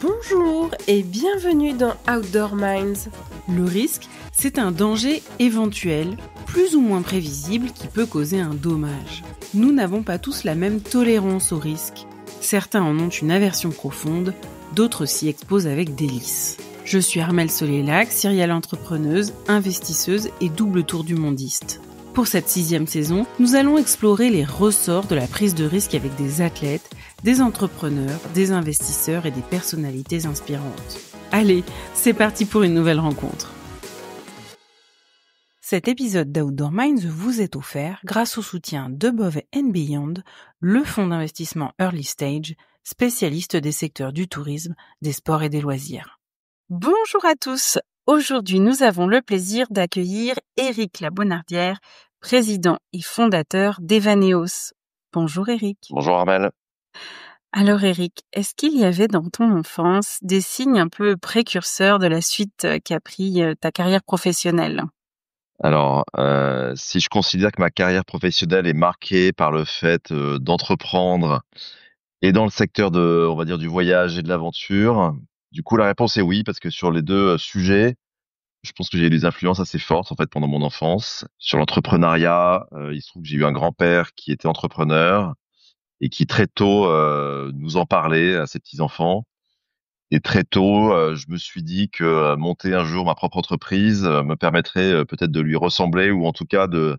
Bonjour et bienvenue dans Outdoor Minds. Le risque, c'est un danger éventuel, plus ou moins prévisible, qui peut causer un dommage. Nous n'avons pas tous la même tolérance au risque. Certains en ont une aversion profonde, d'autres s'y exposent avec délice. Je suis Armelle Solélac, serial entrepreneuse, investisseuse et double tour du mondiste. Pour cette 6e saison, nous allons explorer les ressorts de la prise de risque avec des athlètes, des entrepreneurs, des investisseurs et des personnalités inspirantes. Allez, c'est parti pour une nouvelle rencontre. Cet épisode d'Outdoor Minds vous est offert grâce au soutien d'Above and Beyond, le fonds d'investissement Early Stage, spécialiste des secteurs du tourisme, des sports et des loisirs. Bonjour à tous. Aujourd'hui, nous avons le plaisir d'accueillir Éric Labonardière, président et fondateur d'Evaneos. Bonjour Éric. Bonjour Armelle. Alors Éric, est-ce qu'il y avait dans ton enfance des signes un peu précurseurs de la suite qu'a pris ta carrière professionnelle ? Alors, si je considère que ma carrière professionnelle est marquée par le fait d'entreprendre et dans le secteur on va dire, du voyage et de l'aventure, du coup la réponse est oui, parce que sur les deux sujets, je pense que j'ai eu des influences assez fortes en fait pendant mon enfance. Sur l'entrepreneuriat, il se trouve que j'ai eu un grand-père qui était entrepreneur et qui très tôt nous en parlait à ses petits-enfants. Et très tôt, je me suis dit que monter un jour ma propre entreprise me permettrait peut-être de lui ressembler, ou en tout cas de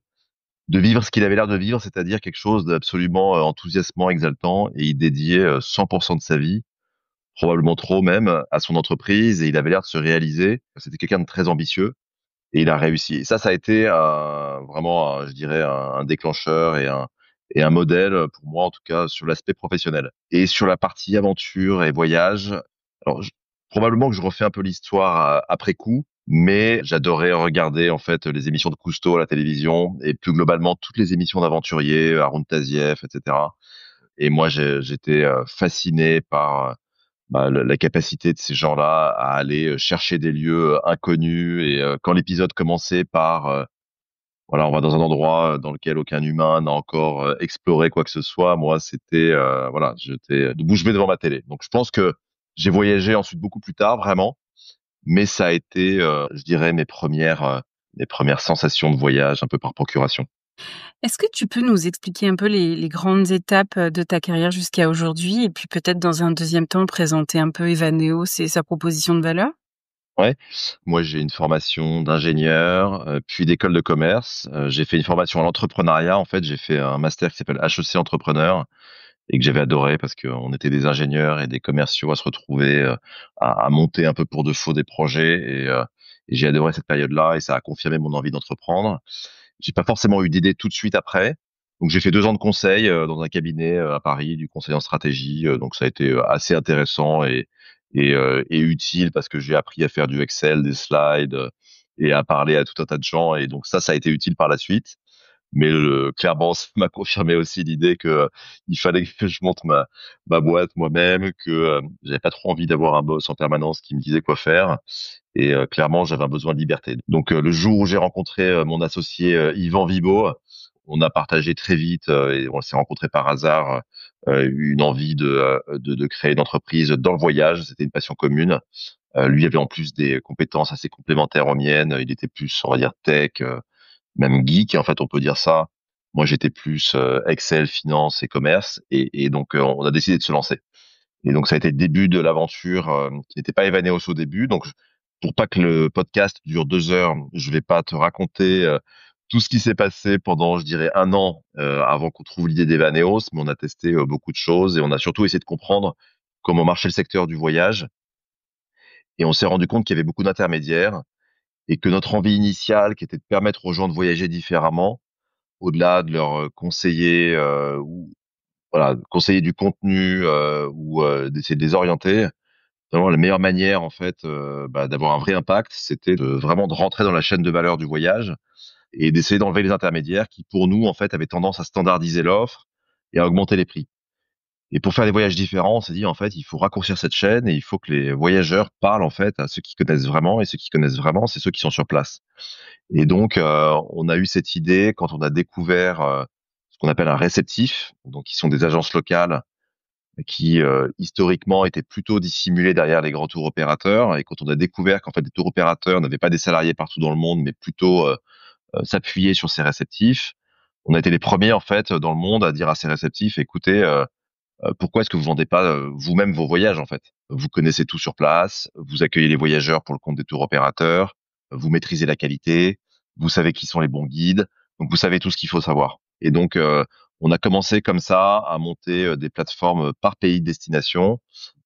vivre ce qu'il avait l'air de vivre, c'est-à-dire quelque chose d'absolument enthousiasmant, exaltant. Et il dédiait 100% de sa vie, probablement trop même, à son entreprise, et il avait l'air de se réaliser. C'était quelqu'un de très ambitieux et il a réussi. Et ça a été vraiment, je dirais, un déclencheur et un modèle pour moi, en tout cas, sur l'aspect professionnel. Et sur la partie aventure et voyage, alors probablement que je refais un peu l'histoire après coup, mais j'adorais regarder en fait les émissions de Cousteau à la télévision et plus globalement toutes les émissions d'aventuriers, Haroun Tazieff, etc. Et moi, j'étais fasciné par la capacité de ces gens-là à aller chercher des lieux inconnus. Et quand l'épisode commençait par voilà, on va dans un endroit dans lequel aucun humain n'a encore exploré quoi que ce soit, moi c'était voilà, j'étais de bouche bée devant ma télé. Donc je pense que j'ai voyagé ensuite beaucoup plus tard, vraiment, mais ça a été je dirais mes premières sensations de voyage un peu par procuration. Est-ce que tu peux nous expliquer un peu les grandes étapes de ta carrière jusqu'à aujourd'hui et puis peut-être dans un deuxième temps présenter un peu Evaneos et sa proposition de valeur ? Ouais, moi j'ai une formation d'ingénieur, puis d'école de commerce. J'ai fait une formation à l'entrepreneuriat. En fait, j'ai fait un master qui s'appelle HEC Entrepreneur et que j'avais adoré parce qu'on était des ingénieurs et des commerciaux à se retrouver à monter un peu pour de faux des projets. Et j'ai adoré cette période-là et ça a confirmé mon envie d'entreprendre. J'ai pas forcément eu d'idée tout de suite après. Donc j'ai fait 2 ans de conseil dans un cabinet à Paris, du conseil en stratégie. Donc ça a été assez intéressant et utile parce que j'ai appris à faire du Excel, des slides et à parler à tout un tas de gens. Et donc ça a été utile par la suite. Mais clairement, ça m'a confirmé aussi l'idée que il fallait que je monte ma boîte moi-même, que j'avais pas trop envie d'avoir un boss en permanence qui me disait quoi faire. Et clairement, j'avais un besoin de liberté. Donc le jour où j'ai rencontré mon associé Yvan Vibo, on a partagé très vite et on s'est rencontrés par hasard une envie de créer une entreprise dans le voyage. C'était une passion commune. Lui avait en plus des compétences assez complémentaires aux miennes. Il était plus, on va dire, tech, même geek, en fait, on peut dire ça. Moi, j'étais plus Excel, finance et commerce. Et donc, on a décidé de se lancer. Et donc, ça a été le début de l'aventure qui n'était pas Evaneos au début. Donc, pour pas que le podcast dure 2 heures, je vais pas te raconter tout ce qui s'est passé pendant, je dirais, 1 an avant qu'on trouve l'idée d'Evaneos, mais on a testé beaucoup de choses et on a surtout essayé de comprendre comment marchait le secteur du voyage. Et on s'est rendu compte qu'il y avait beaucoup d'intermédiaires et que notre envie initiale, qui était de permettre aux gens de voyager différemment, au-delà de leur conseiller ou voilà, conseiller du contenu ou d'essayer de les orienter, vraiment la meilleure manière en fait d'avoir un vrai impact, c'était vraiment de rentrer dans la chaîne de valeur du voyage et d'essayer d'enlever les intermédiaires qui, pour nous, en fait, avaient tendance à standardiser l'offre et à augmenter les prix. Et pour faire des voyages différents, on s'est dit, en fait, il faut raccourcir cette chaîne et il faut que les voyageurs parlent, en fait, à ceux qui connaissent vraiment. Et ceux qui connaissent vraiment, c'est ceux qui sont sur place. Et donc, on a eu cette idée quand on a découvert ce qu'on appelle un réceptif, donc qui sont des agences locales qui historiquement étaient plutôt dissimulés derrière les grands tours opérateurs. Et quand on a découvert qu'en fait les tours opérateurs n'avaient pas des salariés partout dans le monde, mais plutôt s'appuyer sur ces réceptifs, on a été les premiers en fait dans le monde à dire à ces réceptifs, écoutez, pourquoi est-ce que vous vendez pas vous-même vos voyages en fait? Vous connaissez tout sur place, vous accueillez les voyageurs pour le compte des tours opérateurs, vous maîtrisez la qualité, vous savez qui sont les bons guides, donc vous savez tout ce qu'il faut savoir. Et donc on a commencé comme ça à monter des plateformes par pays de destination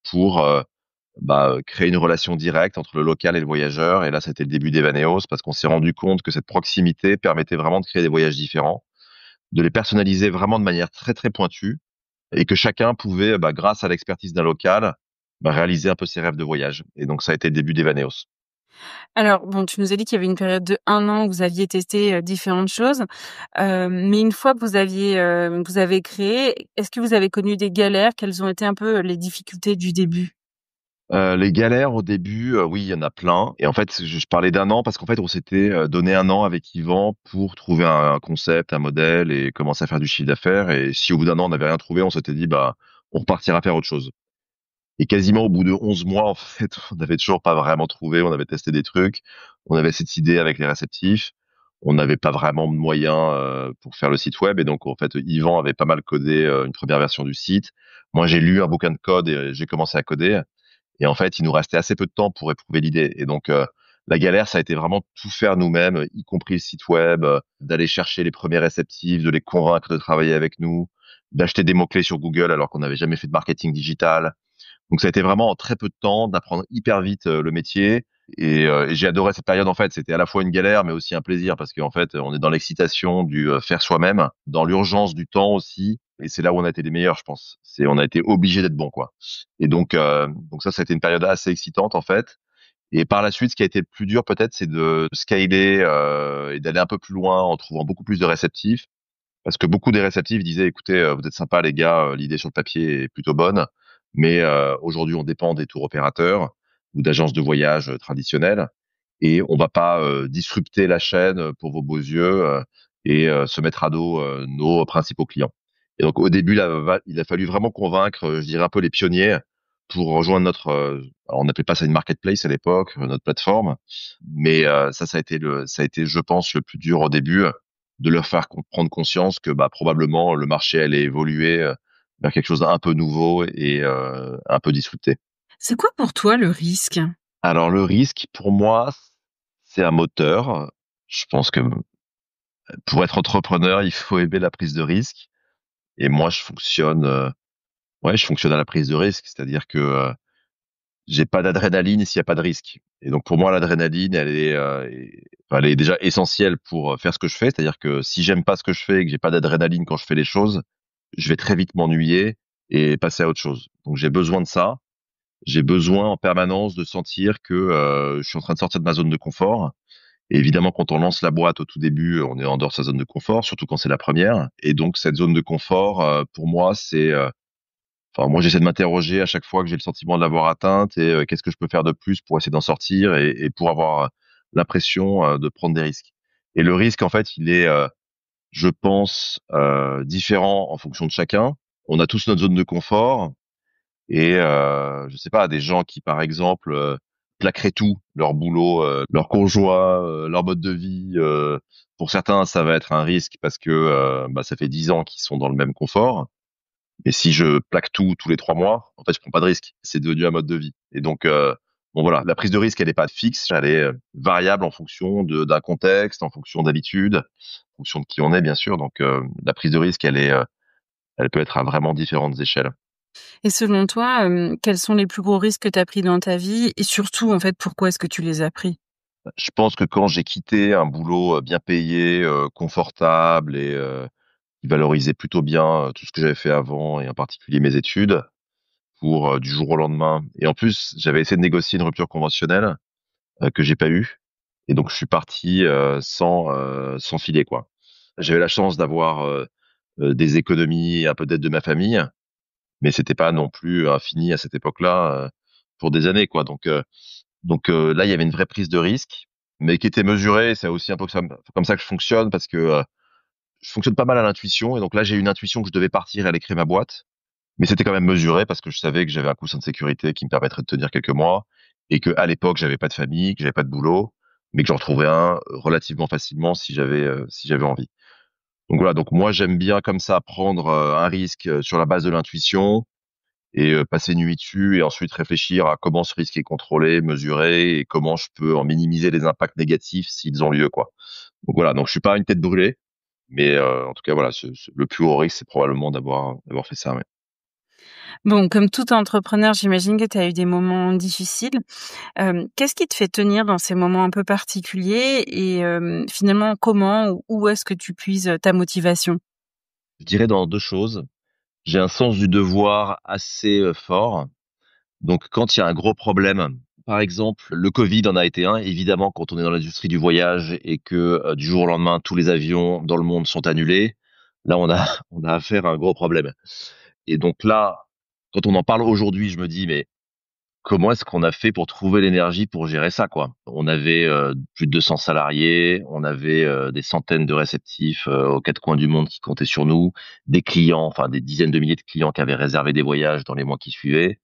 pour créer une relation directe entre le local et le voyageur. Et là, c'était le début d'Evaneos parce qu'on s'est rendu compte que cette proximité permettait vraiment de créer des voyages différents, de les personnaliser vraiment de manière très très pointue et que chacun pouvait, grâce à l'expertise d'un local, réaliser un peu ses rêves de voyage. Et donc, ça a été le début d'Evaneos. Alors bon, tu nous as dit qu'il y avait une période de 1 an où vous aviez testé, différentes choses, mais une fois que vous avez créé, est-ce que vous avez connu des galères? Quelles ont été un peu les difficultés du début? Les galères au début, oui, il y en a plein. Et en fait, je parlais d'un an parce qu'en fait, on s'était donné un an avec Yvan pour trouver un concept, un modèle et commencer à faire du chiffre d'affaires. Et si au bout d'un an, on n'avait rien trouvé, on s'était dit, on repartira faire autre chose. Et quasiment au bout de 11 mois, en fait, on n'avait toujours pas vraiment trouvé. On avait testé des trucs. On avait cette idée avec les réceptifs. On n'avait pas vraiment de moyens pour faire le site web. Et donc, en fait, Yvan avait pas mal codé une première version du site. Moi, j'ai lu un bouquin de code et j'ai commencé à coder. Et en fait, il nous restait assez peu de temps pour éprouver l'idée. Et donc, la galère, ça a été vraiment tout faire nous-mêmes, y compris le site web, d'aller chercher les premiers réceptifs, de les convaincre de travailler avec nous, d'acheter des mots-clés sur Google alors qu'on n'avait jamais fait de marketing digital. Donc ça a été vraiment en très peu de temps d'apprendre hyper vite le métier. Et j'ai adoré cette période en fait. C'était à la fois une galère mais aussi un plaisir parce qu'en fait on est dans l'excitation du faire soi-même, dans l'urgence du temps aussi. Et c'est là où on a été les meilleurs, je pense. C'est on a été obligé d'être bon quoi. Et donc ça a été une période assez excitante en fait. Et par la suite, ce qui a été le plus dur peut-être, c'est de scaler et d'aller un peu plus loin en trouvant beaucoup plus de réceptifs. Parce que beaucoup des réceptifs disaient, écoutez, vous êtes sympas les gars, l'idée sur le papier est plutôt bonne, mais aujourd'hui on dépend des tours opérateurs ou d'agences de voyage traditionnelles et on va pas disrupter la chaîne pour vos beaux yeux et se mettre à dos nos principaux clients. Et donc au début, là, il a fallu vraiment convaincre, je dirais un peu les pionniers pour rejoindre notre, alors on n'appelait pas ça une marketplace à l'époque, notre plateforme, mais ça a été, je pense, le plus dur au début de leur faire prendre conscience que probablement le marché allait évoluer vers quelque chose d'un peu nouveau et un peu disrupté. C'est quoi pour toi le risque? Alors le risque, pour moi, c'est un moteur. Je pense que pour être entrepreneur, il faut aimer la prise de risque. Et moi, je fonctionne à la prise de risque, c'est-à-dire que j'ai pas d'adrénaline s'il y a pas de risque. Et donc pour moi, l'adrénaline, elle est déjà essentielle pour faire ce que je fais. C'est-à-dire que si j'aime pas ce que je fais et que j'ai pas d'adrénaline quand je fais les choses, je vais très vite m'ennuyer et passer à autre chose. Donc j'ai besoin de ça. J'ai besoin en permanence de sentir que je suis en train de sortir de ma zone de confort. Et évidemment, quand on lance la boîte au tout début, on est en dehors de sa zone de confort, surtout quand c'est la première. Et donc cette zone de confort, pour moi, moi, j'essaie de m'interroger à chaque fois que j'ai le sentiment de l'avoir atteinte et qu'est-ce que je peux faire de plus pour essayer d'en sortir et pour avoir l'impression de prendre des risques. Et le risque, en fait, il est, je pense, différent en fonction de chacun. On a tous notre zone de confort et je sais pas, des gens qui, par exemple, plaqueraient tout, leur boulot, leur conjoint, leur mode de vie. Pour certains, ça va être un risque parce que ça fait 10 ans qu'ils sont dans le même confort. Mais si je plaque tout tous les 3 mois, en fait, je prends pas de risque. C'est devenu un mode de vie. Et donc, bon voilà, la prise de risque, elle n'est pas fixe, elle est variable en fonction d'un contexte, en fonction d'habitude, en fonction de qui on est, bien sûr. Donc, la prise de risque, elle peut être à vraiment différentes échelles. Et selon toi, quels sont les plus gros risques que tu as pris dans ta vie? Et surtout, en fait, pourquoi est-ce que tu les as pris? Je pense que quand j'ai quitté un boulot bien payé, confortable et qui valorisait plutôt bien tout ce que j'avais fait avant et en particulier mes études, pour du jour au lendemain. Et en plus, j'avais essayé de négocier une rupture conventionnelle que j'ai pas eu. Et donc je suis parti sans filet quoi. J'avais la chance d'avoir des économies et un peu d'aide de ma famille, mais c'était pas non plus infini à cette époque-là pour des années quoi. Donc là il y avait une vraie prise de risque, mais qui était mesurée. C'est aussi un peu comme ça que je fonctionne parce que je fonctionne pas mal à l'intuition. Et donc là j'ai eu une intuition que je devais partir et aller créer ma boîte. Mais c'était quand même mesuré parce que je savais que j'avais un coussin de sécurité qui me permettrait de tenir quelques mois et que à l'époque, j'avais pas de famille, que j'avais pas de boulot, mais que j'en retrouverais un relativement facilement si j'avais envie. Donc voilà, donc moi j'aime bien comme ça prendre un risque sur la base de l'intuition et passer une nuit dessus et ensuite réfléchir à comment ce risque est contrôlé, mesuré et comment je peux en minimiser les impacts négatifs s'ils ont lieu, quoi. Donc voilà, donc je suis pas une tête brûlée, mais en tout cas voilà, le plus haut risque c'est probablement d'avoir fait ça. Ouais. Bon, comme tout entrepreneur, j'imagine que tu as eu des moments difficiles. Qu'est-ce qui te fait tenir dans ces moments un peu particuliers et finalement comment ou où est-ce que tu puises, ta motivation? Je dirais dans deux choses. J'ai un sens du devoir assez fort. Donc, quand il y a un gros problème, par exemple, le Covid en a été un. Évidemment, quand on est dans l'industrie du voyage et que du jour au lendemain, tous les avions dans le monde sont annulés, là, on a affaire à un gros problème. Et donc là, quand on en parle aujourd'hui, je me dis, mais comment est-ce qu'on a fait pour trouver l'énergie pour gérer ça, quoi? On avait plus de 200 salariés, on avait des centaines de réceptifs aux quatre coins du monde qui comptaient sur nous, des clients, enfin des dizaines de milliers de clients qui avaient réservé des voyages dans les mois qui suivaient.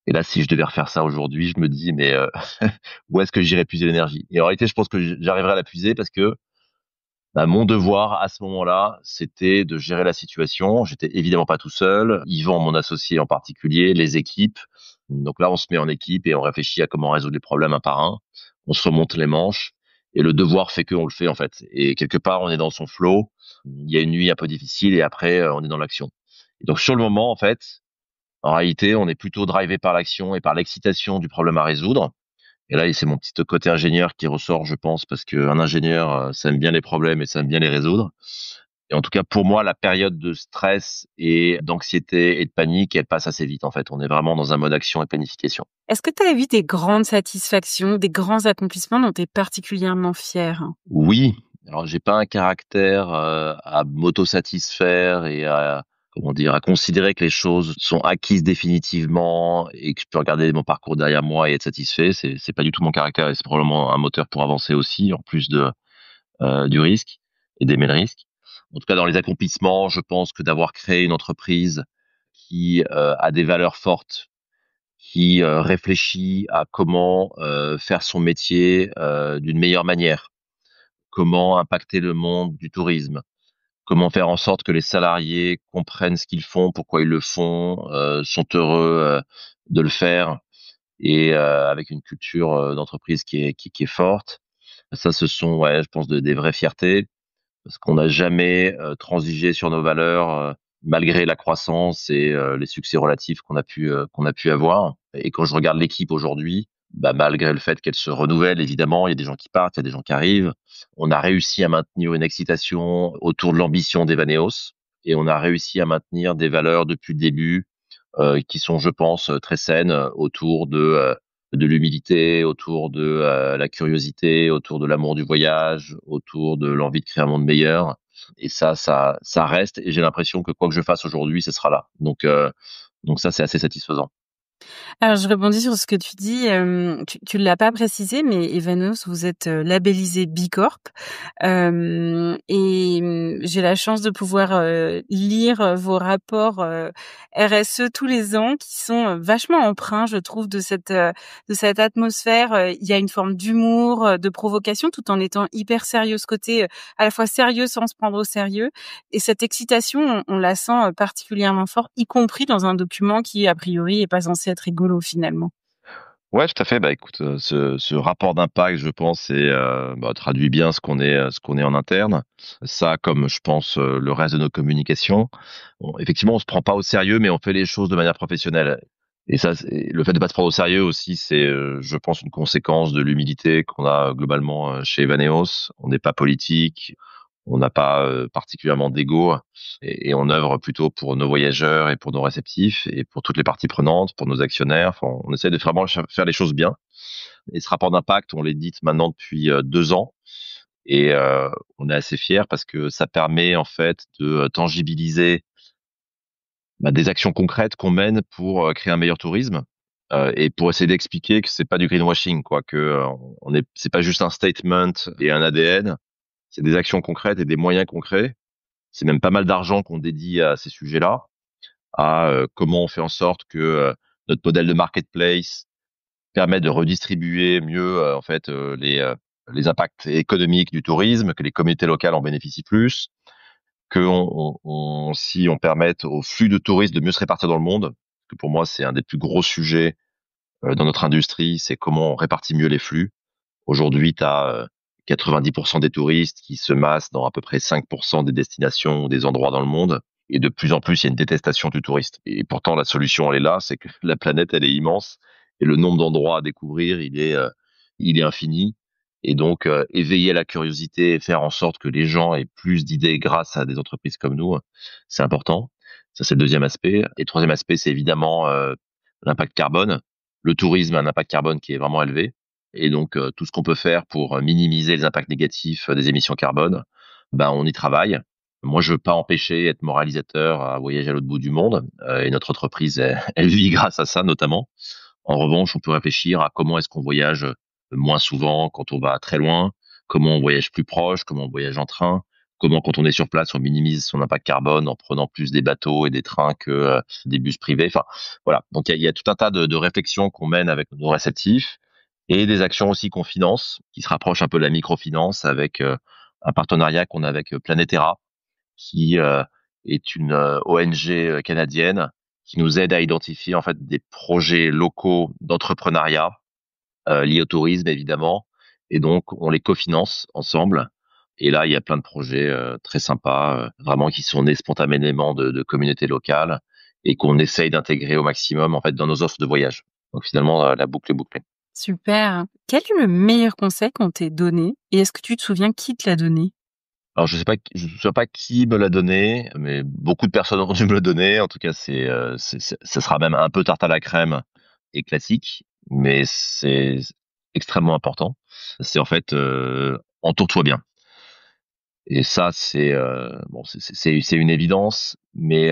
Et là, si je devais refaire ça aujourd'hui, je me dis, mais où est-ce que j'irais puiser l'énergie? Et en réalité, je pense que j'arriverai à la puiser parce que bah, mon devoir à ce moment-là, c'était de gérer la situation. J'étais évidemment pas tout seul. Yvan, mon associé en particulier, les équipes. Donc là, on se met en équipe et on réfléchit à comment résoudre les problèmes un par un. On se remonte les manches et le devoir fait qu'on le fait en fait. Et quelque part, on est dans son flow. Il y a une nuit un peu difficile et après, on est dans l'action. Et donc sur le moment, en fait, en réalité, on est plutôt drivé par l'action et par l'excitation du problème à résoudre. Et là, c'est mon petit côté ingénieur qui ressort, je pense, parce qu'un ingénieur, ça aime bien les problèmes et ça aime bien les résoudre. Et en tout cas, pour moi, la période de stress et d'anxiété et de panique, elle passe assez vite, en fait. On est vraiment dans un mode action et planification. Est-ce que tu as eu des grandes satisfactions, des grands accomplissements dont tu es particulièrement fier? Oui, alors j'ai pas un caractère à m'auto-satisfaire et à comment dire, à considérer que les choses sont acquises définitivement et que je peux regarder mon parcours derrière moi et être satisfait. C'est pas du tout mon caractère et c'est probablement un moteur pour avancer aussi, en plus du risque et d'aimer le risque. En tout cas, dans les accomplissements, je pense que d'avoir créé une entreprise qui a des valeurs fortes, qui réfléchit à comment faire son métier d'une meilleure manière, comment impacter le monde du tourisme, comment faire en sorte que les salariés comprennent ce qu'ils font, pourquoi ils le font, sont heureux de le faire et avec une culture d'entreprise qui est forte. Ça, ce sont, ouais, je pense, des vraies fiertés parce qu'on n'a jamais transigé sur nos valeurs malgré la croissance et les succès relatifs qu'on a pu avoir. Et quand je regarde l'équipe aujourd'hui, bah, malgré le fait qu'elle se renouvelle, évidemment, il y a des gens qui partent, il y a des gens qui arrivent. On a réussi à maintenir une excitation autour de l'ambition d'Evaneos et on a réussi à maintenir des valeurs depuis le début qui sont, je pense, très saines autour de l'humilité, autour de la curiosité, autour de l'amour du voyage, autour de l'envie de créer un monde meilleur. Et ça reste. Et j'ai l'impression que quoi que je fasse aujourd'hui, ce sera là. Donc ça, c'est assez satisfaisant. Alors je rebondis sur ce que tu dis, tu l'as pas précisé, mais Evaneos, vous êtes, labellisé B Corp. J'ai la chance de pouvoir, lire, vos rapports, RSE tous les ans qui sont, vachement empreints, je trouve, de cette atmosphère. Il y a une forme d'humour, de provocation, tout en étant hyper sérieux. Ce côté, à la fois sérieux sans se prendre au sérieux et cette excitation, on la sent, particulièrement fort, y compris dans un document qui, a priori, est pas censé être rigolo, finalement. Ouais, tout à fait. Bah écoute, ce rapport d'impact, je pense, traduit bien ce qu'on est en interne. Ça, comme je pense le reste de nos communications. Bon, effectivement, on se prend pas au sérieux, mais on fait les choses de manière professionnelle. Et ça, le fait de pas se prendre au sérieux aussi, c'est, je pense, une conséquence de l'humilité qu'on a globalement chez Evaneos. On n'est pas politique, on n'a pas particulièrement d'ego et on œuvre plutôt pour nos voyageurs et pour nos réceptifs et pour toutes les parties prenantes, pour nos actionnaires. Enfin, on essaie de vraiment faire les choses bien. Et ce rapport d'impact, on l'édite maintenant depuis 2 ans et on est assez fiers parce que ça permet en fait de tangibiliser des actions concrètes qu'on mène pour créer un meilleur tourisme et pour essayer d'expliquer que c'est pas du greenwashing, quoi, que c'est pas juste un statement et un ADN, c'est des actions concrètes et des moyens concrets. C'est même pas mal d'argent qu'on dédie à ces sujets-là. à comment on fait en sorte que notre modèle de marketplace permet de redistribuer mieux en fait les impacts économiques du tourisme, que les communautés locales en bénéficient plus, que si on permette au flux de touristes de mieux se répartir dans le monde, parce que pour moi c'est un des plus gros sujets dans notre industrie, c'est comment on répartit mieux les flux. Aujourd'hui, tu as 90% des touristes qui se massent dans à peu près 5% des destinations ou des endroits dans le monde. Et de plus en plus, il y a une détestation du touriste. Et pourtant, la solution, elle est là, c'est que la planète, elle est immense et le nombre d'endroits à découvrir, il est infini. Et donc, éveiller la curiosité et faire en sorte que les gens aient plus d'idées grâce à des entreprises comme nous, c'est important. Ça, c'est le deuxième aspect. Et le troisième aspect, c'est évidemment l'impact carbone. Le tourisme a un impact carbone qui est vraiment élevé. Et donc, tout ce qu'on peut faire pour minimiser les impacts négatifs des émissions carbone, ben, on y travaille. Moi, je veux pas empêcher être moralisateur à voyager à l'autre bout du monde. Et notre entreprise, elle vit grâce à ça, notamment. En revanche, on peut réfléchir à comment est-ce qu'on voyage moins souvent quand on va très loin, comment on voyage plus proche, comment on voyage en train, comment quand on est sur place, on minimise son impact carbone en prenant plus des bateaux et des trains que des bus privés. Enfin, voilà. Donc, il y a tout un tas de réflexions qu'on mène avec nos réceptifs et des actions aussi qu'on finance, qui se rapprochent un peu de la microfinance avec un partenariat qu'on a avec Planétera, qui est une ONG canadienne qui nous aide à identifier en fait des projets locaux d'entrepreneuriat liés au tourisme évidemment, et donc on les cofinance ensemble. Et là, il y a plein de projets très sympas, vraiment qui sont nés spontanément de communautés locales et qu'on essaye d'intégrer au maximum en fait dans nos offres de voyage. Donc finalement, la boucle est bouclée. Super. Quel est le meilleur conseil qu'on t'ait donné et est-ce que tu te souviens qui te l'a donné? Alors je sais pas qui me l'a donné, mais beaucoup de personnes ont dû me le donner. En tout cas, ça sera même un peu tarte à la crème et classique, mais c'est extrêmement important. C'est en fait entoure-toi bien. Et ça, bon, c'est une évidence, mais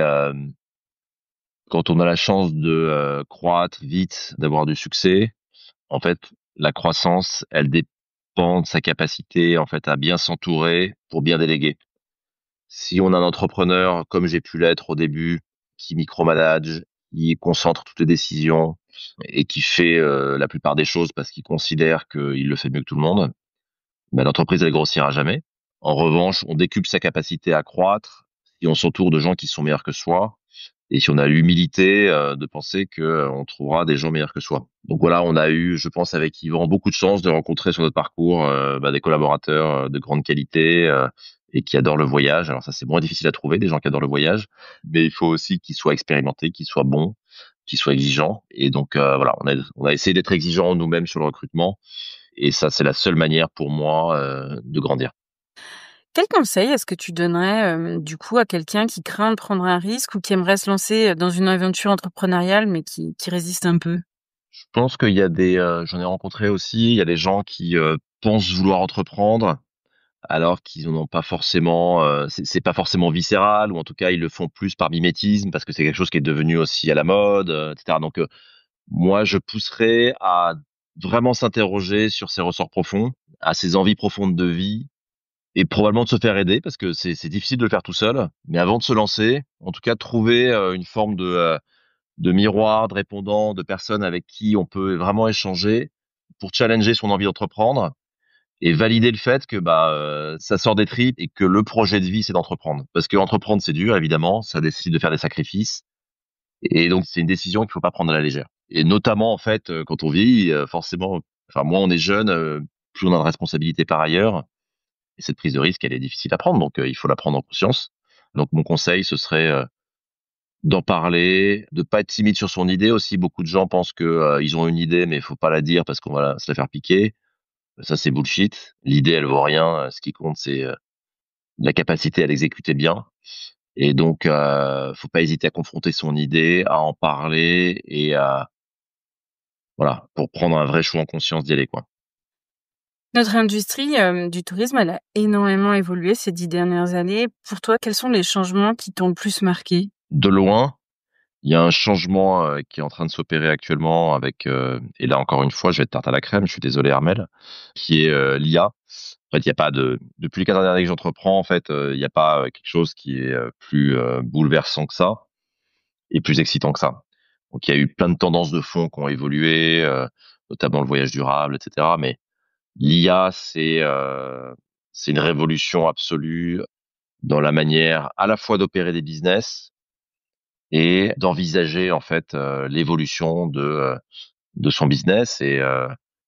quand on a la chance de croître vite, d'avoir du succès, en fait, la croissance, elle dépend de sa capacité en fait à bien s'entourer pour bien déléguer. Si on a un entrepreneur, comme j'ai pu l'être au début, qui micromanage, qui concentre toutes les décisions et qui fait la plupart des choses parce qu'il considère qu'il le fait mieux que tout le monde, ben, l'entreprise, elle grossira jamais. En revanche, on décuple sa capacité à croître si on s'entoure de gens qui sont meilleurs que soi et si on a l'humilité de penser que on trouvera des gens meilleurs que soi. Donc voilà, on a eu, je pense, avec Yvan, beaucoup de chance de rencontrer sur notre parcours des collaborateurs de grande qualité et qui adorent le voyage. Alors ça, c'est moins difficile à trouver, des gens qui adorent le voyage, mais il faut aussi qu'ils soient expérimentés, qu'ils soient bons, qu'ils soient exigeants. Et donc voilà, on a essayé d'être exigeants nous-mêmes sur le recrutement. Et ça, c'est la seule manière pour moi de grandir. Quel conseil est-ce que tu donnerais, du coup, à quelqu'un qui craint de prendre un risque ou qui aimerait se lancer dans une aventure entrepreneuriale, mais qui résiste un peu? Je pense qu'il y a j'en ai rencontré aussi, il y a des gens qui pensent vouloir entreprendre alors qu'ils n'en ont pas forcément, c'est pas forcément viscéral, ou en tout cas ils le font plus par mimétisme parce que c'est quelque chose qui est devenu aussi à la mode, etc. Donc moi je pousserais à vraiment s'interroger sur ses ressorts profonds, à ses envies profondes de vie, et probablement de se faire aider parce que c'est difficile de le faire tout seul. Mais avant de se lancer, en tout cas trouver une forme de miroir, de répondant, de personnes avec qui on peut vraiment échanger pour challenger son envie d'entreprendre et valider le fait que ça sort des tripes et que le projet de vie c'est d'entreprendre. Parce que entreprendre c'est dur évidemment, ça nécessite de faire des sacrifices et donc c'est une décision qu'il faut pas prendre à la légère. Et notamment en fait quand on vit forcément, enfin moins on est jeune, plus on a de responsabilités par ailleurs et cette prise de risque elle est difficile à prendre donc il faut la prendre en conscience. Donc mon conseil ce serait d'en parler, de pas être timide sur son idée aussi. Beaucoup de gens pensent que ils ont une idée, mais il faut pas la dire parce qu'on va se la faire piquer. Ça, c'est bullshit. L'idée, elle vaut rien. Ce qui compte, c'est la capacité à l'exécuter bien. Et donc, faut pas hésiter à confronter son idée, à en parler et à voilà pour prendre un vrai choix en conscience d'y aller quoi. Notre industrie, du tourisme, elle a énormément évolué ces 10 dernières années. Pour toi, quels sont les changements qui t'ont le plus marqué? De loin, il y a un changement qui est en train de s'opérer actuellement avec et là encore une fois, je vais être tarte à la crème. Je suis désolé Armel, qui est l'IA. En fait, il y a pas depuis les 4 dernières années que j'entreprends, en fait, il y a pas quelque chose qui est plus bouleversant que ça. est plus excitant que ça. Donc il y a eu plein de tendances de fond qui ont évolué, notamment le voyage durable, etc. Mais l'IA, c'est une révolution absolue dans la manière à la fois d'opérer des business et d'envisager en fait l'évolution de son business et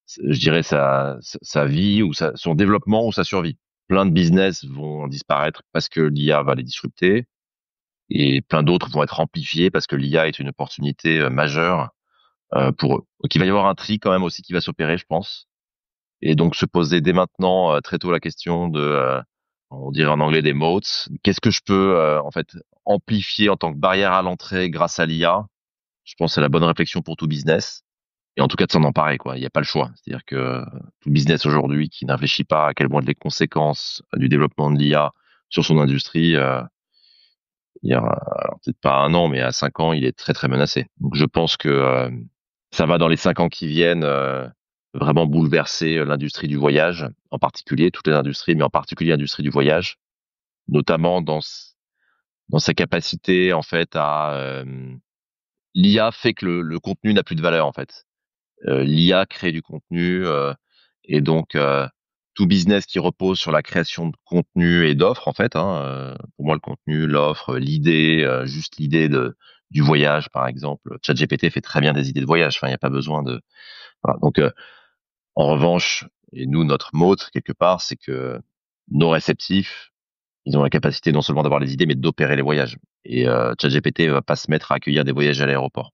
je dirais sa vie ou son développement ou sa survie. Plein de business vont disparaître parce que l'IA va les disrupter et plein d'autres vont être amplifiés parce que l'IA est une opportunité majeure pour eux. Donc il va y avoir un tri quand même aussi qui va s'opérer, je pense. Et donc se poser dès maintenant très tôt la question de, on dirait en anglais des moats. Qu'est-ce que je peux en fait amplifier en tant que barrière à l'entrée grâce à l'IA? Je pense que c'est la bonne réflexion pour tout business. Et en tout cas de s'en emparer, quoi. Il n'y a pas le choix. C'est-à-dire que tout business aujourd'hui qui ne réfléchit pas à quelles vont être les conséquences du développement de l'IA sur son industrie, il y a alors peut-être pas à 1 an, mais à 5 ans, il est très très menacé. Donc je pense que ça va dans les 5 ans qui viennent vraiment bouleverser l'industrie du voyage, en particulier toutes les industries, mais en particulier l'industrie du voyage, notamment dans sa capacité en fait à l'IA fait que le contenu n'a plus de valeur en fait. L'IA crée du contenu et donc tout business qui repose sur la création de contenu et d'offres en fait. Pour moi, le contenu, l'offre, l'idée, juste l'idée du voyage par exemple. ChatGPT fait très bien des idées de voyage. Enfin, il n'y a pas besoin de. Voilà. Donc, en revanche, et nous, notre mot quelque part, c'est que nos réceptifs, ils ont la capacité non seulement d'avoir les idées, mais d'opérer les voyages. Et ChatGPT va pas se mettre à accueillir des voyages à l'aéroport.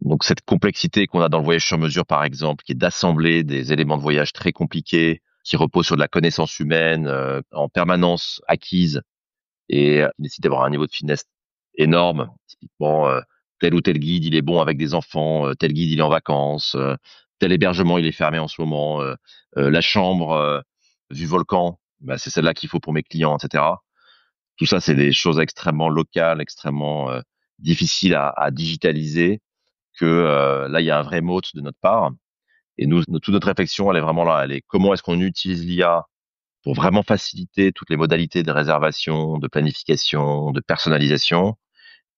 Donc cette complexité qu'on a dans le voyage sur mesure, par exemple, qui est d'assembler des éléments de voyage très compliqués, qui reposent sur de la connaissance humaine en permanence acquise et qui nécessite d'avoir un niveau de finesse énorme. Typiquement, tel ou tel guide, il est bon avec des enfants, tel guide, il est en vacances, tel hébergement, il est fermé en ce moment, la chambre vue volcan, bah, c'est celle-là qu'il faut pour mes clients, etc. Tout ça, c'est des choses extrêmement locales, extrêmement difficiles à digitaliser que là, il y a un vrai mot de notre part. Et nous, toute notre réflexion, elle est vraiment là. Elle est comment est-ce qu'on utilise l'IA pour vraiment faciliter toutes les modalités de réservation, de planification, de personnalisation,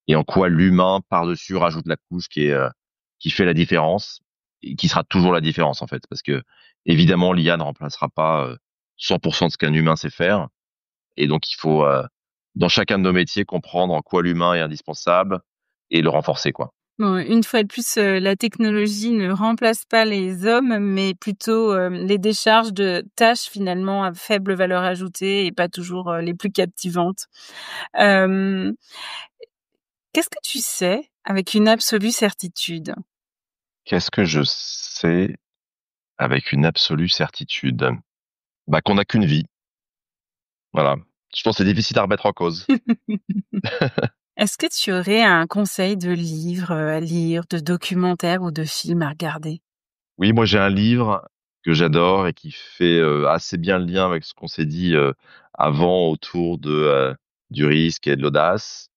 et en quoi l'humain par-dessus rajoute la couche qui fait la différence et qui sera toujours la différence en fait, parce que évidemment l'IA ne remplacera pas 100% de ce qu'un humain sait faire, et donc il faut dans chacun de nos métiers comprendre en quoi l'humain est indispensable et le renforcer quoi. Bon, une fois de plus, la technologie ne remplace pas les hommes, mais plutôt les décharge de tâches finalement à faible valeur ajoutée et pas toujours les plus captivantes. Euh, Qu'est-ce que tu sais avec une absolue certitude? Qu'est-ce que je sais avec une absolue certitude? Bah qu'on n'a qu'une vie. Voilà. Je pense que c'est difficile à remettre en cause. Est-ce que tu aurais un conseil de livre à lire, de documentaire ou de film à regarder? Oui, moi j'ai un livre que j'adore et qui fait assez bien le lien avec ce qu'on s'est dit avant autour du risque et de l'audace,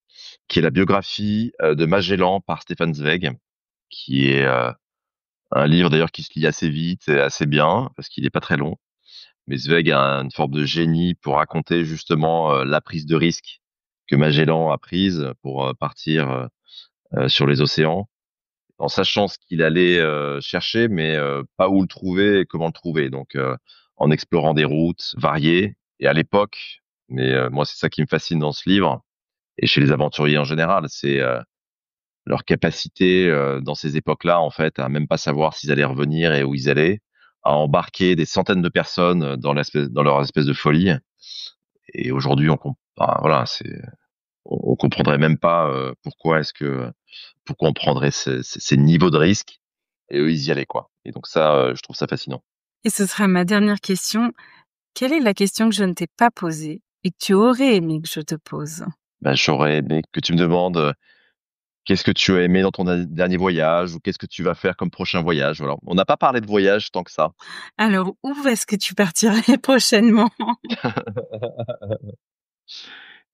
qui est la biographie de Magellan par Stefan Zweig, qui est un livre d'ailleurs qui se lit assez vite et assez bien parce qu'il n'est pas très long. Mais Zweig a une forme de génie pour raconter justement la prise de risque que Magellan a prise pour partir sur les océans, en sachant ce qu'il allait chercher, mais pas où le trouver et comment le trouver. Donc, en explorant des routes variées. Et à l'époque, mais moi, c'est ça qui me fascine dans ce livre, et chez les aventuriers en général, c'est leur capacité dans ces époques-là, en fait, à même pas savoir s'ils allaient revenir et où ils allaient, à embarquer des centaines de personnes dans leur espèce de folie. Et aujourd'hui, voilà, on comprendrait même pas pourquoi on prendrait ces niveaux de risque, et eux ils y allaient quoi. Et donc ça, je trouve ça fascinant. Et ce sera ma dernière question. Quelle est la question que je ne t'ai pas posée et que tu aurais aimé que je te pose? Ben, j'aurais aimé que tu me demandes qu'est-ce que tu as aimé dans ton dernier voyage, ou qu'est-ce que tu vas faire comme prochain voyage. Voilà. On n'a pas parlé de voyage tant que ça. Alors, où est-ce que tu partirais prochainement?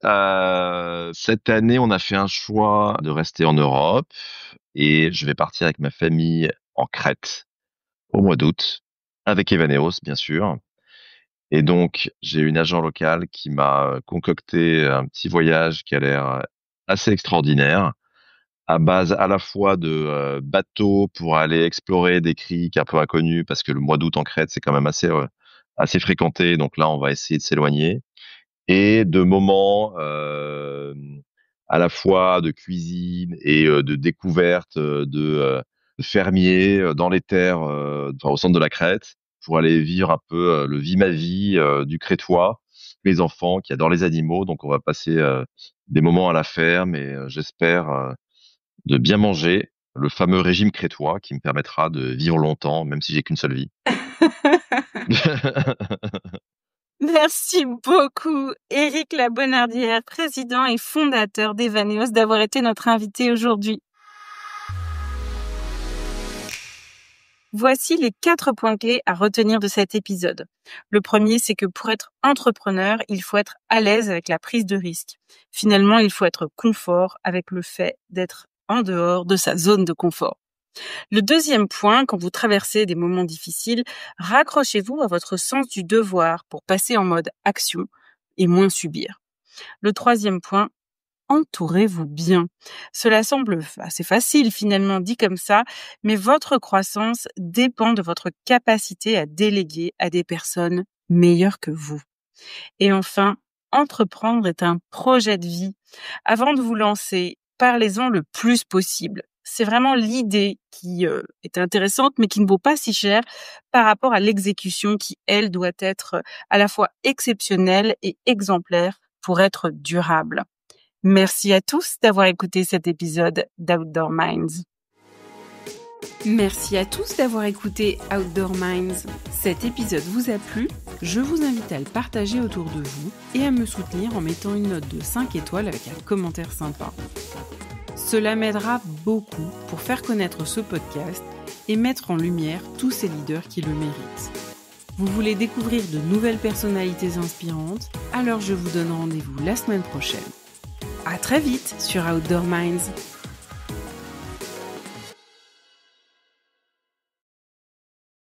Cette année, on a fait un choix de rester en Europe et je vais partir avec ma famille en Crète au mois d'août, avec Evaneos, bien sûr. Et donc, j'ai une agent locale qui m'a concocté un petit voyage qui a l'air assez extraordinaire. à base à la fois de bateaux pour aller explorer des criques un peu inconnues, parce que le mois d'août en Crète, c'est quand même assez fréquenté. Donc là, on va essayer de s'éloigner. Et de moments à la fois de cuisine et de découverte de fermiers dans les terres, enfin, au centre de la Crète, pour aller vivre un peu le vie ma vie du Crétois, les enfants qui adorent les animaux. Donc on va passer des moments à la ferme et j'espère de bien manger, le fameux régime crétois qui me permettra de vivre longtemps, même si j'ai qu'une seule vie. Merci beaucoup, Éric Labonnardière, président et fondateur d'Evaneos, d'avoir été notre invité aujourd'hui. Voici les 4 points clés à retenir de cet épisode. Le premier, c'est que pour être entrepreneur, il faut être à l'aise avec la prise de risque. Finalement, il faut être confort avec le fait d'être en dehors de sa zone de confort. Le deuxième point, quand vous traversez des moments difficiles, raccrochez-vous à votre sens du devoir pour passer en mode action et moins subir. Le troisième point, entourez-vous bien. Cela semble assez facile finalement dit comme ça, mais votre croissance dépend de votre capacité à déléguer à des personnes meilleures que vous. Et enfin, entreprendre est un projet de vie. Avant de vous lancer, parlez-en le plus possible. C'est vraiment l'idée qui est intéressante, mais qui ne vaut pas si cher par rapport à l'exécution qui, elle, doit être à la fois exceptionnelle et exemplaire pour être durable. Merci à tous d'avoir écouté cet épisode d'Outdoor Minds. Merci à tous d'avoir écouté Outdoor Minds. Cet épisode vous a plu? Je vous invite à le partager autour de vous et à me soutenir en mettant une note de 5 étoiles avec un commentaire sympa. Cela m'aidera beaucoup pour faire connaître ce podcast et mettre en lumière tous ces leaders qui le méritent. Vous voulez découvrir de nouvelles personnalités inspirantes? Alors je vous donne rendez-vous la semaine prochaine. À très vite sur Outdoor Minds.